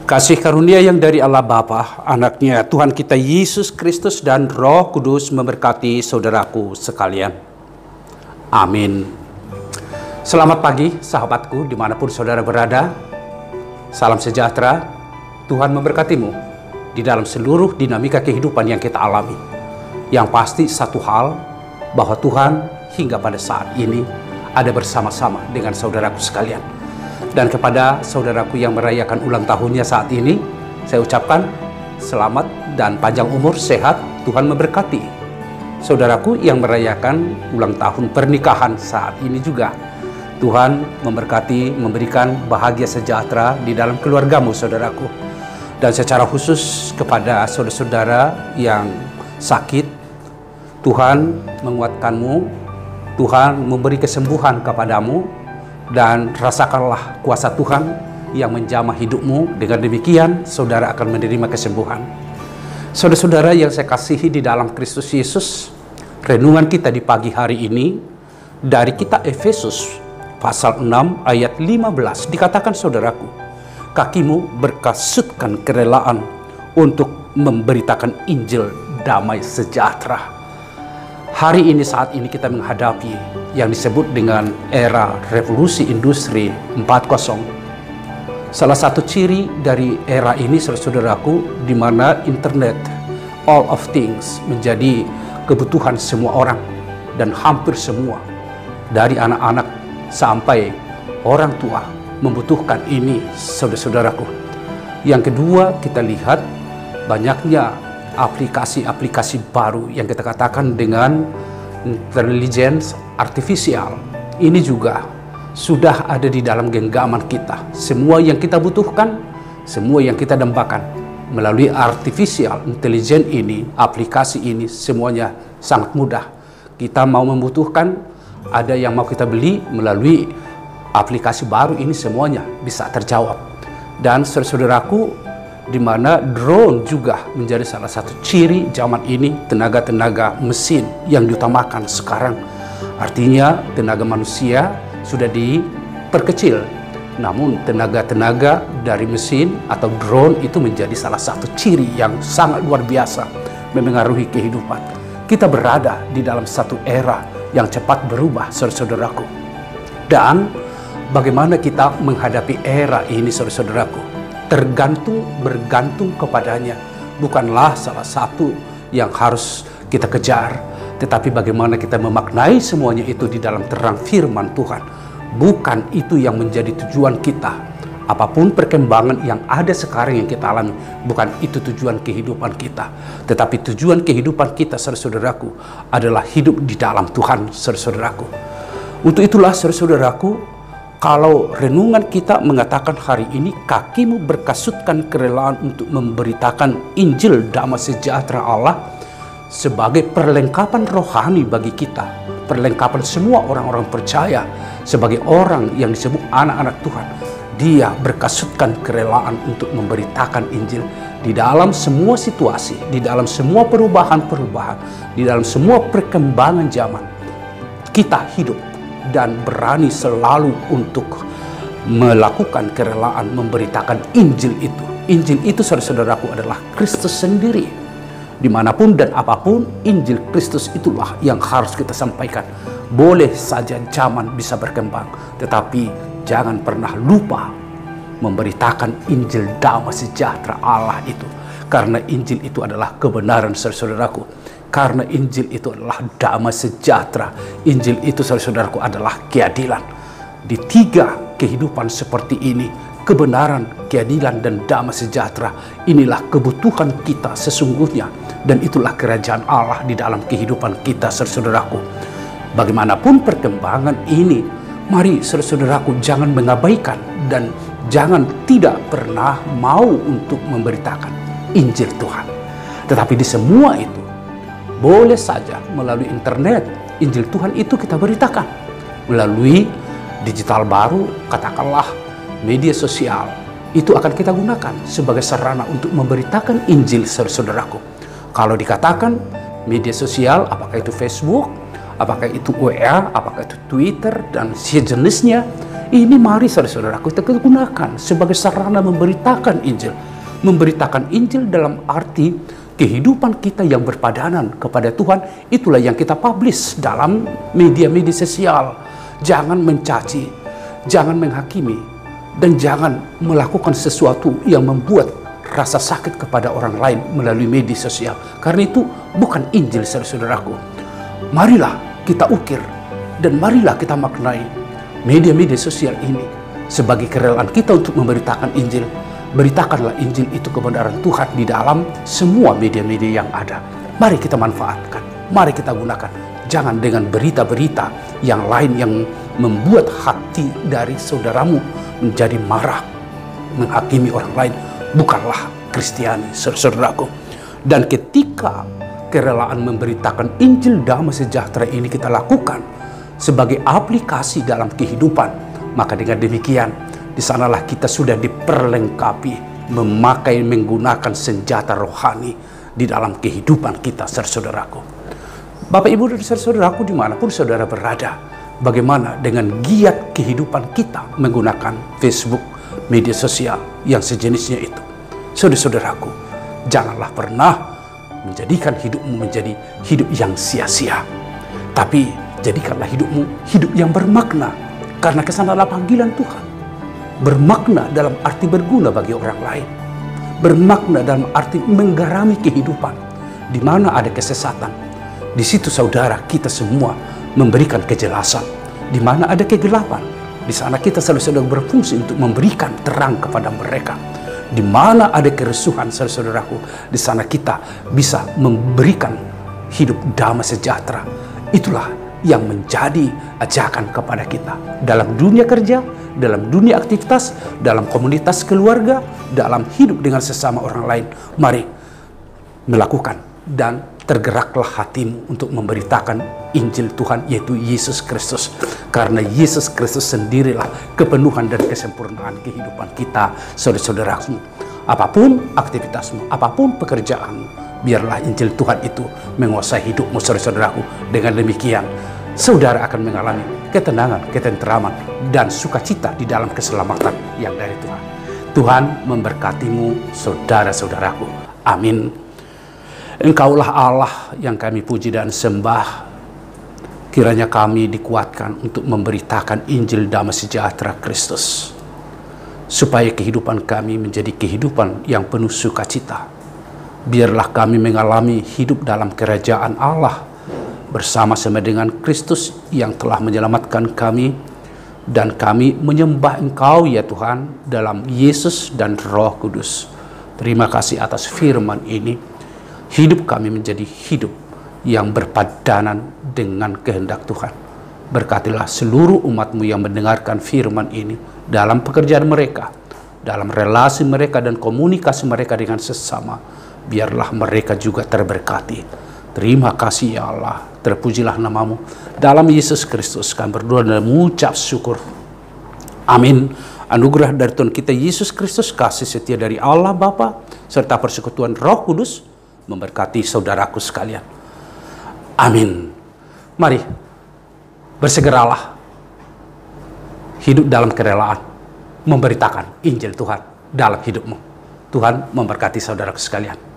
Kasih karunia yang dari Allah Bapa, anaknya Tuhan kita Yesus Kristus dan Roh Kudus memberkati saudaraku sekalian. Amin. Selamat pagi sahabatku dimanapun saudara berada. Salam sejahtera, Tuhan memberkatimu di dalam seluruh dinamika kehidupan yang kita alami. Yang pasti satu hal, bahwa Tuhan hingga pada saat ini ada bersama-sama dengan saudaraku sekalian. Dan kepada saudaraku yang merayakan ulang tahunnya saat ini, saya ucapkan selamat dan panjang umur, sehat, Tuhan memberkati. Saudaraku yang merayakan ulang tahun pernikahan saat ini juga, Tuhan memberkati, memberikan bahagia sejahtera di dalam keluargamu, saudaraku. Dan secara khusus kepada saudara-saudara yang sakit, Tuhan menguatkanmu, Tuhan memberi kesembuhan kepadamu, dan rasakanlah kuasa Tuhan yang menjamah hidupmu. Dengan demikian, saudara akan menerima kesembuhan. Saudara-saudara yang saya kasihi di dalam Kristus Yesus, renungan kita di pagi hari ini dari kitab Efesus pasal 6 ayat 15 dikatakan, saudaraku, kakimu berkasutkan kerelaan untuk memberitakan Injil damai sejahtera. Hari ini, saat ini kita menghadapi yang disebut dengan era revolusi industri 4.0. Salah satu ciri dari era ini, saudaraku, di mana internet, all of things, menjadi kebutuhan semua orang dan hampir semua, dari anak-anak sampai orang tua membutuhkan ini, saudara-saudaraku. Yang kedua, kita lihat banyaknya aplikasi-aplikasi baru yang kita katakan dengan intelligence artifisial. Ini juga sudah ada di dalam genggaman kita. Semua yang kita butuhkan, semua yang kita dambakan melalui artificial intelligence ini, aplikasi ini, semuanya sangat mudah. Kita mau membutuhkan, ada yang mau kita beli melalui aplikasi baru ini, semuanya bisa terjawab. Dan saudaraku, di mana drone juga menjadi salah satu ciri zaman ini, tenaga-tenaga mesin yang diutamakan sekarang. Artinya tenaga manusia sudah diperkecil, namun tenaga-tenaga dari mesin atau drone itu menjadi salah satu ciri yang sangat luar biasa memengaruhi kehidupan. Kita berada di dalam satu era yang cepat berubah, saudara-saudaraku. Dan bagaimana kita menghadapi era ini, saudara-saudaraku? Bergantung kepadanya bukanlah salah satu yang harus kita kejar, tetapi bagaimana kita memaknai semuanya itu di dalam terang firman Tuhan. Bukan itu yang menjadi tujuan kita. Apapun perkembangan yang ada sekarang yang kita alami, bukan itu tujuan kehidupan kita. Tetapi tujuan kehidupan kita, saudara-saudaraku, adalah hidup di dalam Tuhan, saudara-saudaraku. Untuk itulah, saudara-saudaraku, kalau renungan kita mengatakan hari ini, kakimu berkasutkan kerelaan untuk memberitakan Injil damai sejahtera Allah sebagai perlengkapan rohani bagi kita, perlengkapan semua orang-orang percaya sebagai orang yang disebut anak-anak Tuhan. Dia berkasutkan kerelaan untuk memberitakan Injil di dalam semua situasi, di dalam semua perubahan-perubahan, di dalam semua perkembangan zaman. Kita hidup dan berani selalu untuk melakukan kerelaan memberitakan Injil itu. Injil itu, saudara-saudaraku, adalah Kristus sendiri. Dimanapun dan apapun, Injil Kristus itulah yang harus kita sampaikan. Boleh saja zaman bisa berkembang, tetapi jangan pernah lupa memberitakan Injil damai sejahtera Allah itu. Karena Injil itu adalah kebenaran, saudara-saudaraku. Karena Injil itu adalah damai sejahtera. Injil itu, saudara-saudaraku, adalah keadilan. Di tiga kehidupan seperti ini, kebenaran, keadilan, dan damai sejahtera, inilah kebutuhan kita sesungguhnya. Dan itulah kerajaan Allah di dalam kehidupan kita, saudara-saudaraku. Bagaimanapun perkembangan ini, mari, saudara-saudaraku, jangan mengabaikan dan jangan tidak pernah mau untuk memberitakan Injil Tuhan. Tetapi di semua itu, boleh saja melalui internet, Injil Tuhan itu kita beritakan. Melalui digital baru, katakanlah media sosial, itu akan kita gunakan sebagai sarana untuk memberitakan Injil, saudaraku. Kalau dikatakan media sosial, apakah itu Facebook, apakah itu WA, apakah itu Twitter, dan sejenisnya, Ini mari saudara-saudaraku kita gunakan sebagai sarana memberitakan Injil. Memberitakan Injil dalam arti kehidupan kita yang berpadanan kepada Tuhan, itulah yang kita publish dalam media-media sosial. Jangan mencaci, jangan menghakimi, dan jangan melakukan sesuatu yang membuat rasa sakit kepada orang lain melalui media sosial. Karena itu bukan Injil, saudara-saudaraku. Marilah kita ukir dan marilah kita maknai media-media sosial ini sebagai kerelaan kita untuk memberitakan Injil. Beritakanlah Injil itu kebenaran Tuhan di dalam semua media-media yang ada. Mari kita manfaatkan, mari kita gunakan. Jangan dengan berita-berita yang lain yang membuat hati dari saudaramu menjadi marah, menghakimi orang lain. Bukanlah Kristiani, saudaraku. Dan ketika kerelaan memberitakan Injil damai sejahtera ini kita lakukan sebagai aplikasi dalam kehidupan, maka dengan demikian di sanalah kita sudah diperlengkapi menggunakan senjata rohani di dalam kehidupan kita, saudaraku. Bapak, Ibu, dan saudaraku dimanapun saudara berada, bagaimana dengan giat kehidupan kita menggunakan Facebook, media sosial yang sejenisnya itu? Saudara-saudaraku, janganlah pernah menjadikan hidupmu menjadi hidup yang sia-sia, tapi jadikanlah hidupmu hidup yang bermakna, karena kesanalah panggilan Tuhan. Bermakna dalam arti berguna bagi orang lain, bermakna dalam arti menggarami kehidupan. Di mana ada kesesatan, di situ saudara kita semua memberikan kejelasan. Di mana ada kegelapan, di sana kita selalu berfungsi untuk memberikan terang kepada mereka. Di mana ada kerusuhan, saudaraku, di sana kita bisa memberikan hidup damai sejahtera. Itulah yang menjadi ajakan kepada kita dalam dunia kerja, dalam dunia aktivitas, dalam komunitas keluarga, dalam hidup dengan sesama orang lain. Mari melakukan dan tergeraklah hatimu untuk memberitakan Injil Tuhan, yaitu Yesus Kristus. Karena Yesus Kristus sendirilah kepenuhan dan kesempurnaan kehidupan kita, saudara-saudaraku. Apapun aktivitasmu, apapun pekerjaanmu, biarlah Injil Tuhan itu menguasai hidupmu, saudara-saudaraku. Dengan demikian, saudara akan mengalami ketenangan, ketenteraman, dan sukacita di dalam keselamatan yang dari Tuhan. Tuhan memberkatimu, saudara-saudaraku. Amin. Engkaulah Allah yang kami puji dan sembah. Kiranya kami dikuatkan untuk memberitakan Injil damai sejahtera Kristus, supaya kehidupan kami menjadi kehidupan yang penuh sukacita. Biarlah kami mengalami hidup dalam kerajaan Allah bersama-sama dengan Kristus yang telah menyelamatkan kami, dan kami menyembah Engkau ya Tuhan dalam Yesus dan Roh Kudus. Terima kasih atas firman ini. Hidup kami menjadi hidup yang berpadanan dengan kehendak Tuhan. Berkatilah seluruh umat-Mu yang mendengarkan firman ini dalam pekerjaan mereka, dalam relasi mereka dan komunikasi mereka dengan sesama. Biarlah mereka juga terberkati. Terima kasih ya Allah. Terpujilah nama-Mu. Dalam Yesus Kristus kami berdoa dan mengucap syukur. Amin. Anugerah dari Tuhan kita Yesus Kristus, kasih setia dari Allah Bapa, serta persekutuan Roh Kudus memberkati saudaraku sekalian. Amin. Mari bersegeralah hidup dalam kerelaan, memberitakan Injil Tuhan dalam hidupmu. Tuhan memberkati saudaraku sekalian.